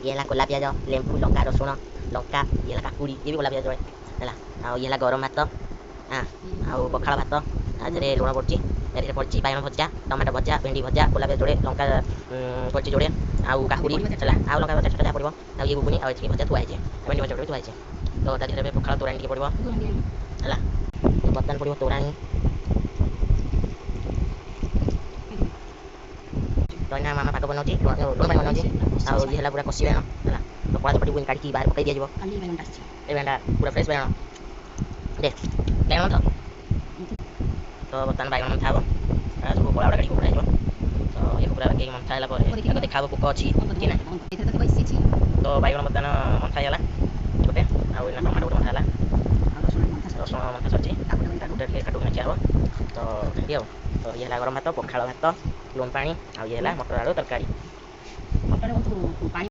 ଇଏ ହେଲା କୋଲା ପିଆଜ, ଲେମ୍ବୁ, ଲଙ୍କା, ରସୁଣ, ଲଙ୍କା, ଇଏ ହେଲା କାକୁଡ଼ି, ଇଏ ବି କୋଲା ପିଆଜ ହେଲା। ଆଉ ଇଏ ହେଲା ଗରମ ଭାତ, ଆଉ ପଖାଳ ଭାତ, ତା ଦେହରେ ଲୁଣ ପଡ଼ିଛି, ଏଥିରେ ପଡ଼ିଛି ବାଇଗଣ ଭଜା, ଟମାଟୋ ଭଜା, ଭେଣ୍ଡି ଭଜା, କୋଲା ପିଆଜ ଯୋଡ଼େ, ଲଙ୍କା ପଡ଼ିଛି ଯୋଡ଼େ, ଆଉ କାକୁଡ଼ି ହେଲା, ଆଉ ଲଙ୍କା ଭଜା ଯାହା ପଡ଼ିବ, ଆଉ ଇଏ ଘୁଗୁନି, ଆଉ ଏତିକି ଭଜା ଥୁଆ ହେଇଛି, ଭେଣ୍ଡି ଭଜା ଯୋଡ଼େ ଥୁଆ ହେଇଛି। ତ ତା ଦେହରେ ଏବେ ପଖାଳ ତୋରାଣି ଟିକେ ପଡ଼ିବ ହେଲା। ବର୍ତ୍ତମାନ ପଡ଼ିବ ତୋରାଣି, ତ ଏଇନା ମାମା ପାଗ ବନାଉଛି, ଲୁଣ ପାଣି ବନାଉଛି, ଆଉ ଇଏ ହେଲା ପୁରା କଷି ବାଇଗଣ ହେଲା। ତ କଳା ଚକଟିକୁ କାଢ଼ିକି ବାହାରେ ପକାଇ ଦିଆଯିବ। ଏ ବାଇଗଣଟା ପୁରା ଫ୍ରେଶ୍ ବାଇଗଣ ଦେ ବାଇଗଣ ତ ବର୍ତ୍ତମାନ ବାଇଗଣ ମନ୍ଥା ହେବ, ସବୁ କଳା ଗୁଡ଼ା କାଢ଼ିକି ପକାଯିବ। ତ ଏହାକୁ ପୁରା ପକାଇକି ମନ୍ଥା ହେଲା ପରେ ଆଗ ଦେଖାହେବ ପୋକ ଅଛି କି ନାହିଁ। ତ ବାଇଗଣ ବର୍ତ୍ତମାନ ମନ୍ଥା ହେଇଗଲା ଗୋଟେ, ଆଉ ଏଇନା ଟମାଟୋ ଗୋଟେ ମନ୍ଥା ହେଲା, ରସୁଣ ମନ୍ଥା ସରିଛି, ତାକୁ ଟିକେ କାଟୁକି ନେଖିଆ ହେବ। ତ ଏମିତି ଆଉ, ତ ଇଏ ହେଲା ଗରମ ଭାତ, ପଖାଳ ଭାତ, ଲୁଣ ପାଣି, ଆଉ ଇଏ ହେଲା ମଟର ଆଳୁ ତରକାରୀ।